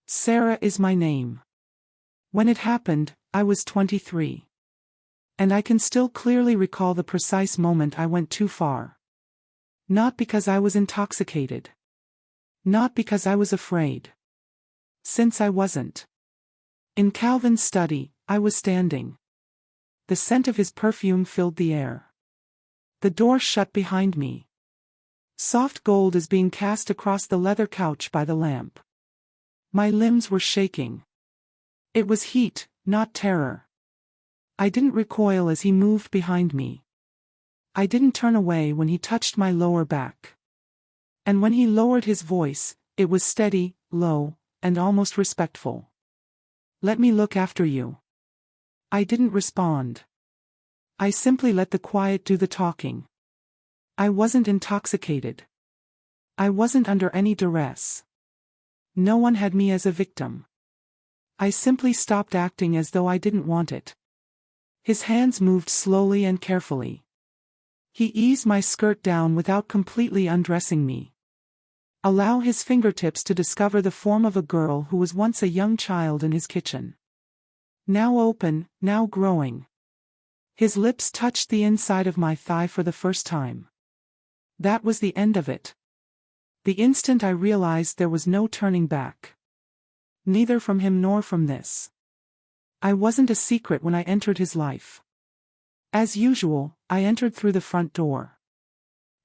Sarah is my name. When it happened, I was 23. And I can still clearly recall the precise moment I went too far. Not because I was intoxicated. Not because I was afraid. Since I wasn't. In Calvin's study, I was standing. The scent of his perfume filled the air. The door shut behind me. Soft gold is being cast across the leather couch by the lamp. My limbs were shaking. It was heat, not terror. I didn't recoil as he moved behind me. I didn't turn away when he touched my lower back. And when he lowered his voice, it was steady, low, and almost respectful. Let me look after you. I didn't respond. I simply let the quiet do the talking. I wasn't intoxicated. I wasn't under any duress. No one had me as a victim. I simply stopped acting as though I didn't want it. His hands moved slowly and carefully. He eased my skirt down without completely undressing me. Allow his fingertips to discover the form of a girl who was once a young child in his kitchen. Now open, now growing. His lips touched the inside of my thigh for the first time. That was the end of it. The instant I realized there was no turning back. Neither from him nor from this. I wasn't a secret when I entered his life. As usual, I entered through the front door.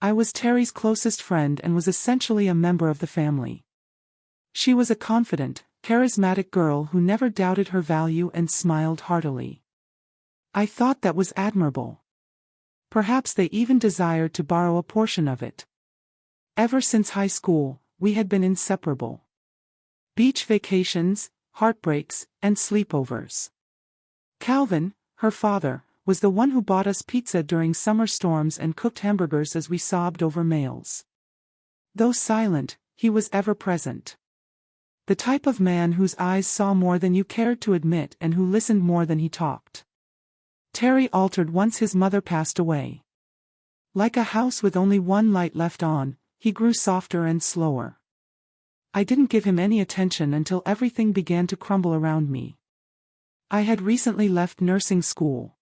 I was Terry's closest friend and was essentially a member of the family. She was a confident, charismatic girl who never doubted her value and smiled heartily. I thought that was admirable. Perhaps they even desired to borrow a portion of it. Ever since high school, we had been inseparable. Beach vacations, heartbreaks, and sleepovers. Calvin, her father, was the one who bought us pizza during summer storms and cooked hamburgers as we sobbed over mails. Though silent, he was ever present. The type of man whose eyes saw more than you cared to admit and who listened more than he talked. Terry altered once his mother passed away. Like a house with only one light left on, he grew softer and slower. I didn't give him any attention until everything began to crumble around me. I had recently left nursing school.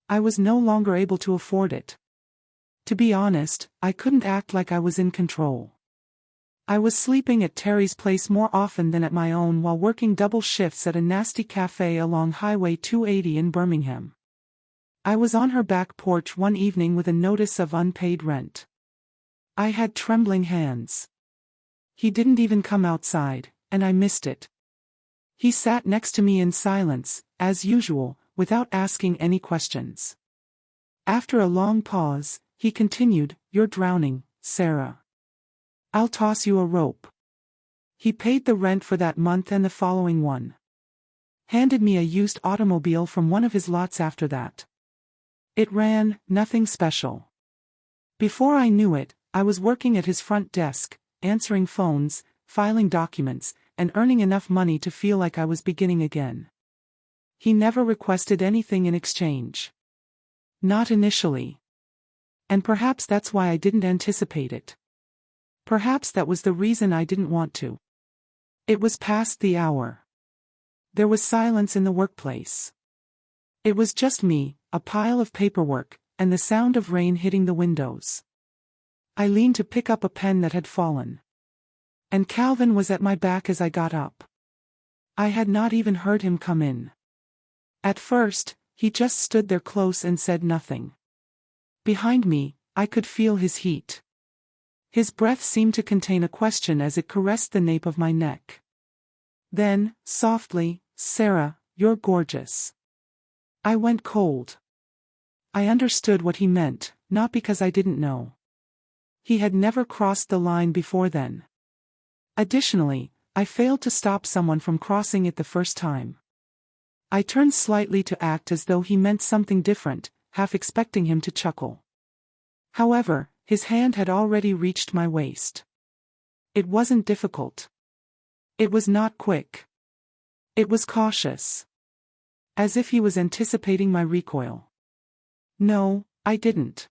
I was no longer able to afford it. To be honest, I couldn't act like I was in control. I was sleeping at Terry's place more often than at my own while working double shifts at a nasty cafe along Highway 280 in Birmingham. I was on her back porch one evening with a notice of unpaid rent. I had trembling hands. He didn't even come outside, and I missed it. He sat next to me in silence, as usual, without asking any questions. After a long pause, he continued, "You're drowning, Sarah. I'll toss you a rope." He paid the rent for that month and the following one. Handed me a used automobile from one of his lots after that. It ran, nothing special. Before I knew it, I was working at his front desk, answering phones, filing documents, and earning enough money to feel like I was beginning again. He never requested anything in exchange. Not initially. And perhaps that's why I didn't anticipate it. Perhaps that was the reason I didn't want to. It was past the hour. There was silence in the workplace. It was just me, a pile of paperwork, and the sound of rain hitting the windows. I leaned to pick up a pen that had fallen. And Calvin was at my back as I got up. I had not even heard him come in. At first, he just stood there close and said nothing. Behind me, I could feel his heat. His breath seemed to contain a question as it caressed the nape of my neck. Then, softly, "Sarah, you're gorgeous." I went cold. I understood what he meant, not because I didn't know. He had never crossed the line before then. Additionally, I failed to stop someone from crossing it the first time. I turned slightly to act as though he meant something different, half expecting him to chuckle. However, his hand had already reached my waist. It wasn't difficult. It was not quick. It was cautious. As if he was anticipating my recoil. No, I didn't.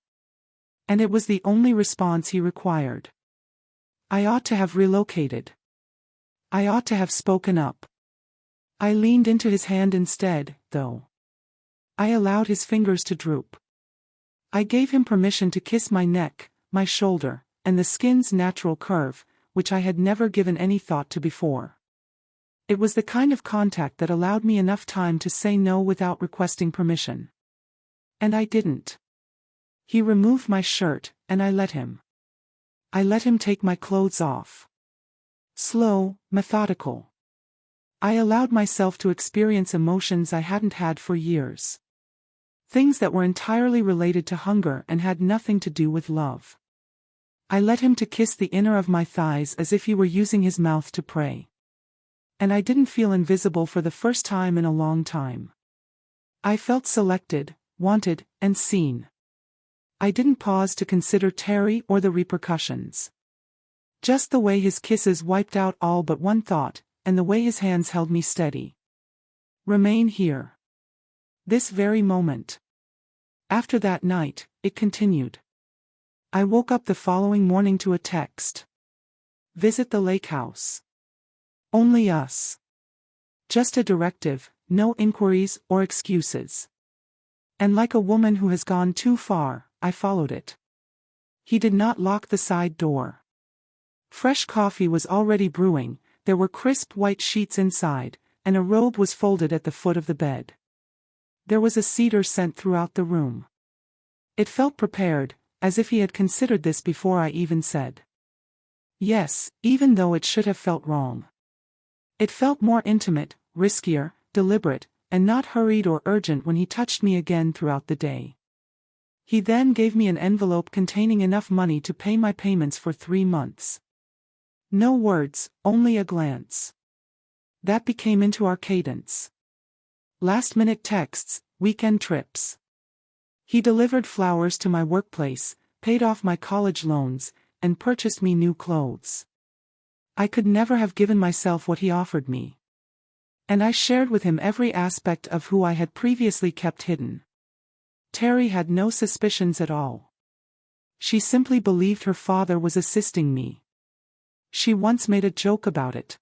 And it was the only response he required. I ought to have relocated. I ought to have spoken up. I leaned into his hand instead, though. I allowed his fingers to droop. I gave him permission to kiss my neck, my shoulder, and the skin's natural curve, which I had never given any thought to before. It was the kind of contact that allowed me enough time to say no without requesting permission. And I didn't. He removed my shirt, and I let him. I let him take my clothes off. Slow, methodical. I allowed myself to experience emotions I hadn't had for years. Things that were entirely related to hunger and had nothing to do with love. I let him to kiss the inner of my thighs as if he were using his mouth to pray. And I didn't feel invisible for the first time in a long time. I felt selected, wanted, and seen. I didn't pause to consider Terry or the repercussions. Just the way his kisses wiped out all but one thought, and the way his hands held me steady. Remain here. This very moment. After that night, it continued. I woke up the following morning to a text. Visit the lake house. Only us. Just a directive, no inquiries or excuses. And like a woman who has gone too far, I followed it. He did not lock the side door. Fresh coffee was already brewing, there were crisp white sheets inside, and a robe was folded at the foot of the bed. There was a cedar scent throughout the room. It felt prepared, as if he had considered this before I even said yes, even though it should have felt wrong. It felt more intimate, riskier, deliberate, and not hurried or urgent when he touched me again throughout the day. He then gave me an envelope containing enough money to pay my payments for 3 months. No words, only a glance. That became into our cadence. Last-minute texts, weekend trips. He delivered flowers to my workplace, paid off my college loans, and purchased me new clothes. I could never have given myself what he offered me. And I shared with him every aspect of who I had previously kept hidden. Terry had no suspicions at all. She simply believed her father was assisting me. She once made a joke about it.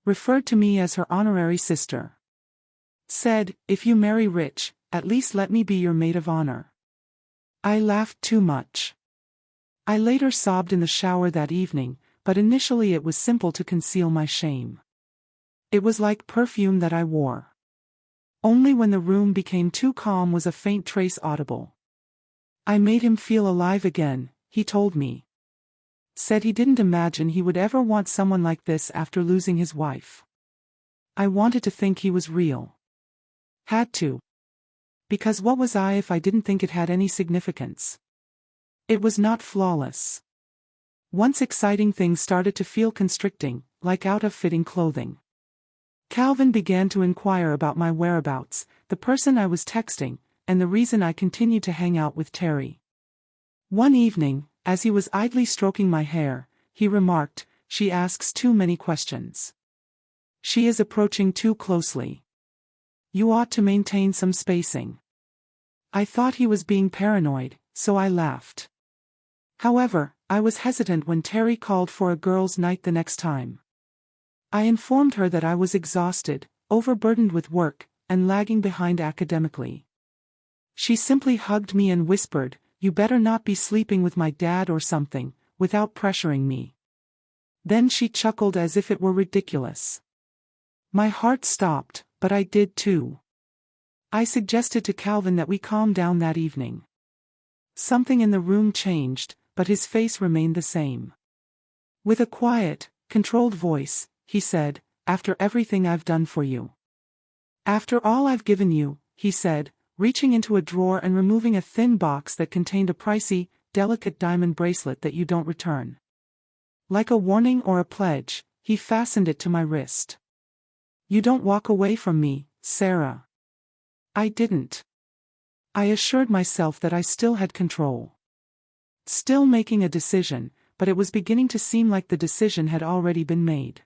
Referred to me as her honorary sister. Said, if you marry rich, at least let me be your maid of honor. I laughed too much. I later sobbed in the shower that evening, but initially it was simple to conceal my shame. It was like perfume that I wore. Only when the room became too calm was a faint trace audible. I made him feel alive again, he told me. Said he didn't imagine he would ever want someone like this after losing his wife. I wanted to think he was real. Had to. Because what was I if I didn't think it had any significance? It was not flawless. Once exciting things started to feel constricting, like out-of-fitting clothing. Calvin began to inquire about my whereabouts, the person I was texting, and the reason I continued to hang out with Terry. One evening, as he was idly stroking my hair, he remarked, "She asks too many questions. She is approaching too closely. You ought to maintain some spacing." I thought he was being paranoid, so I laughed. However, I was hesitant when Terry called for a girls' night the next time. I informed her that I was exhausted, overburdened with work, and lagging behind academically. She simply hugged me and whispered, "You better not be sleeping with my dad or something," without pressuring me. Then she chuckled as if it were ridiculous. My heart stopped, but I did too. I suggested to Calvin that we calm down that evening. Something in the room changed, but his face remained the same. With a quiet, controlled voice, he said, "After everything I've done for you. After all I've given you," he said, reaching into a drawer and removing a thin box that contained a pricey, delicate diamond bracelet that you don't return. Like a warning or a pledge, he fastened it to my wrist. "You don't walk away from me, Sarah." I didn't. I assured myself that I still had control. Still making a decision, but it was beginning to seem like the decision had already been made.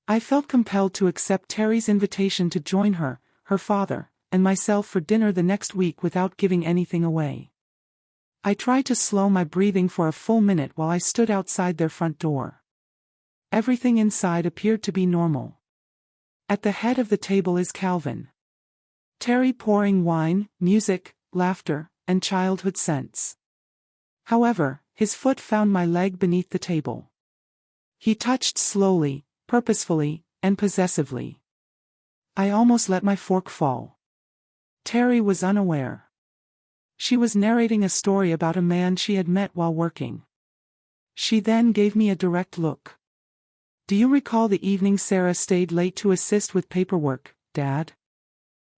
I felt compelled to accept Terry's invitation to join her, her father, and myself for dinner the next week without giving anything away. I tried to slow my breathing for a full minute while I stood outside their front door. Everything inside appeared to be normal. At the head of the table is Calvin. Terry pouring wine, music, laughter, and childhood scents. However, his foot found my leg beneath the table. He touched slowly, purposefully, and possessively. I almost let my fork fall. Terry was unaware. She was narrating a story about a man she had met while working. She then gave me a direct look. "Do you recall the evening Sarah stayed late to assist with paperwork, Dad?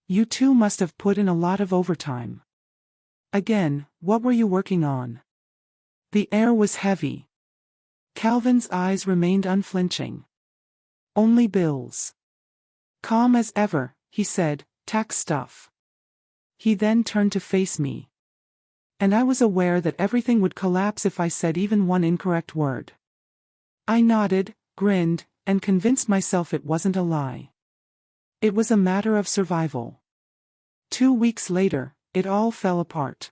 You two must have put in a lot of overtime. Again, what were you working on?" The air was heavy. Calvin's eyes remained unflinching. "Only bills." Calm as ever, he said, "Tax stuff." He then turned to face me. And I was aware that everything would collapse if I said even one incorrect word. I nodded, grinned, and convinced myself it wasn't a lie. It was a matter of survival. 2 weeks later, it all fell apart.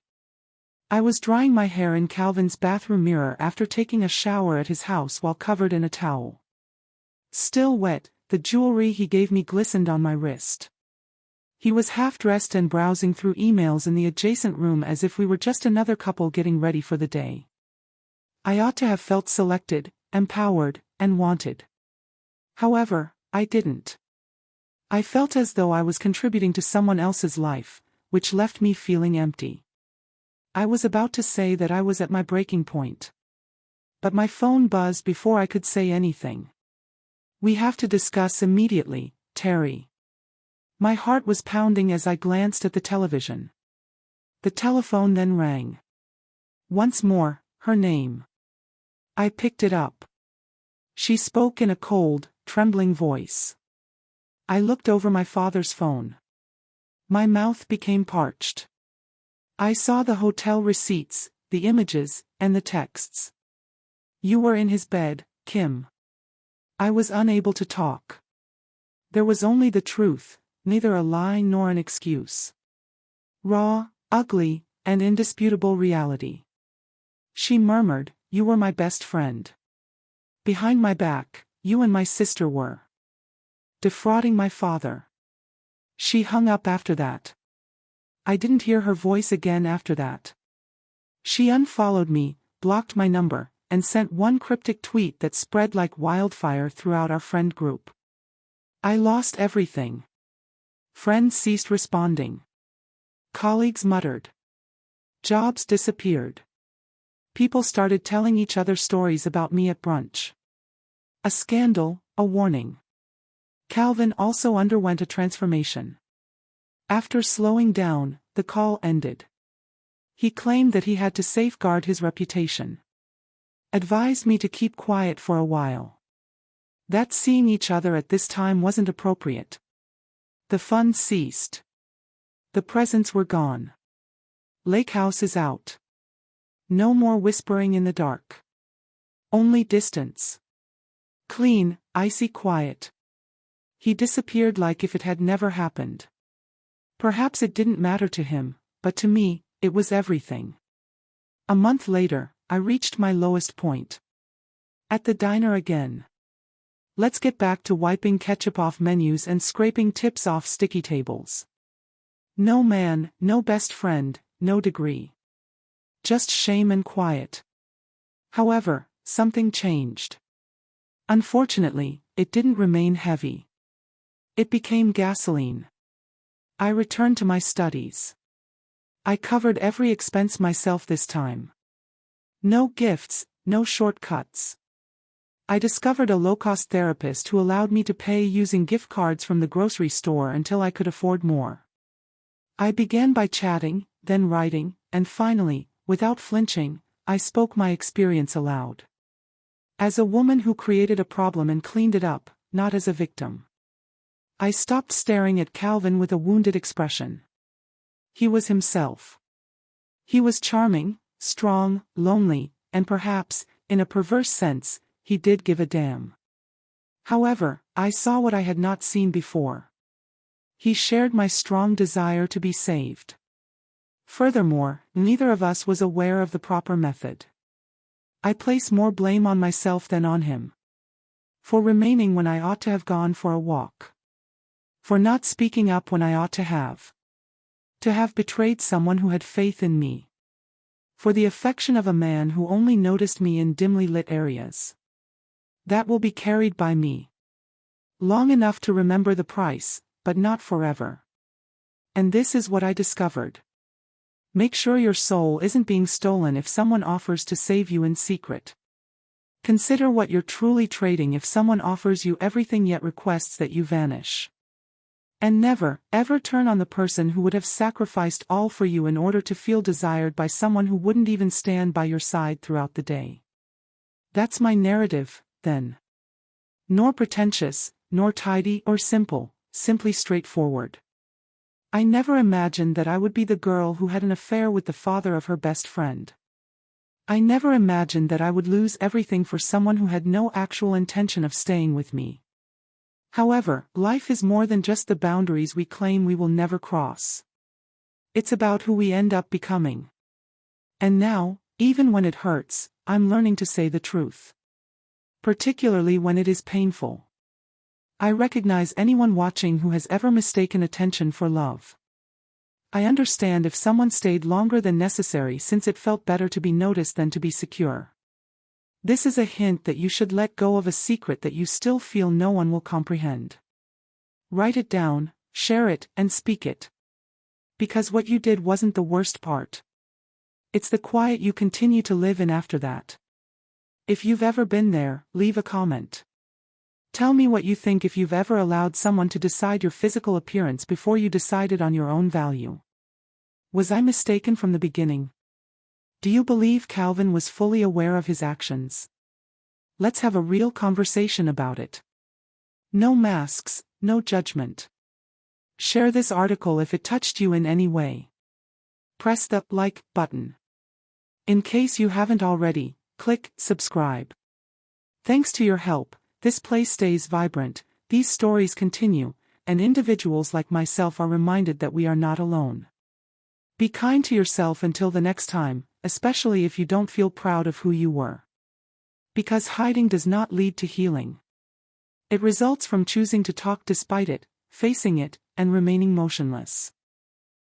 I was drying my hair in Calvin's bathroom mirror after taking a shower at his house while covered in a towel. Still wet, the jewelry he gave me glistened on my wrist. He was half-dressed and browsing through emails in the adjacent room as if we were just another couple getting ready for the day. I ought to have felt selected, empowered, and wanted. However, I didn't. I felt as though I was contributing to someone else's life, which left me feeling empty. I was about to say that I was at my breaking point. But my phone buzzed before I could say anything. "We have to discuss immediately, Terry." My heart was pounding as I glanced at the television. The telephone then rang. Once more, her name. I picked it up. She spoke in a cold, trembling voice. I looked over my father's phone. My mouth became parched. I saw the hotel receipts, the images, and the texts. "You were in his bed, Kim." I was unable to talk. There was only the truth, neither a lie nor an excuse. Raw, ugly, and indisputable reality. She murmured, "You were my best friend. Behind my back, you and my sister were defrauding my father." She hung up after that. I didn't hear her voice again after that. She unfollowed me, blocked my number, and sent one cryptic tweet that spread like wildfire throughout our friend group. I lost everything. Friends ceased responding. Colleagues muttered. Jobs disappeared. People started telling each other stories about me at brunch. A scandal, a warning. Calvin also underwent a transformation. After slowing down, the call ended. He claimed that he had to safeguard his reputation. Advised me to keep quiet for a while. That seeing each other at this time wasn't appropriate. The fun ceased. The presents were gone. Lake House is out. No more whispering in the dark. Only distance. Clean, icy quiet. He disappeared like if it had never happened. Perhaps it didn't matter to him, but to me, it was everything. A month later, I reached my lowest point. At the diner again. Let's get back to wiping ketchup off menus and scraping tips off sticky tables. No man, no best friend, no degree. Just shame and quiet. However, something changed. Unfortunately, it didn't remain heavy. It became gasoline. I returned to my studies. I covered every expense myself this time. No gifts, no shortcuts. I discovered a low-cost therapist who allowed me to pay using gift cards from the grocery store until I could afford more. I began by chatting, then writing, and finally, without flinching, I spoke my experience aloud. As a woman who created a problem and cleaned it up, not as a victim. I stopped staring at Calvin with a wounded expression. He was himself. He was charming, strong, lonely, and perhaps, in a perverse sense, he did give a damn. However, I saw what I had not seen before. He shared my strong desire to be saved. Furthermore, neither of us was aware of the proper method. I place more blame on myself than on him. For remaining when I ought to have gone for a walk. For not speaking up when I ought to have. To have betrayed someone who had faith in me. For the affection of a man who only noticed me in dimly lit areas. That will be carried by me. Long enough to remember the price, but not forever. And this is what I discovered. Make sure your soul isn't being stolen if someone offers to save you in secret. Consider what you're truly trading if someone offers you everything yet requests that you vanish. And never, ever turn on the person who would have sacrificed all for you in order to feel desired by someone who wouldn't even stand by your side throughout the day. That's my narrative, then. Nor pretentious, nor tidy or simple, simply straightforward. I never imagined that I would be the girl who had an affair with the father of her best friend. I never imagined that I would lose everything for someone who had no actual intention of staying with me. However, life is more than just the boundaries we claim we will never cross. It's about who we end up becoming. And now, even when it hurts, I'm learning to say the truth. Particularly when it is painful. I recognize anyone watching who has ever mistaken attention for love. I understand if someone stayed longer than necessary since it felt better to be noticed than to be secure. This is a hint that you should let go of a secret that you still feel no one will comprehend. Write it down, share it, and speak it. Because what you did wasn't the worst part. It's the quiet you continue to live in after that. If you've ever been there, leave a comment. Tell me what you think if you've ever allowed someone to decide your physical appearance before you decided on your own value. Was I mistaken from the beginning? Do you believe Calvin was fully aware of his actions? Let's have a real conversation about it. No masks, no judgment. Share this article if it touched you in any way. Press the like button. In case you haven't already, click subscribe. Thanks to your help, this place stays vibrant, these stories continue, and individuals like myself are reminded that we are not alone. Be kind to yourself until the next time, especially if you don't feel proud of who you were. Because hiding does not lead to healing. It results from choosing to talk despite it, facing it, and remaining motionless.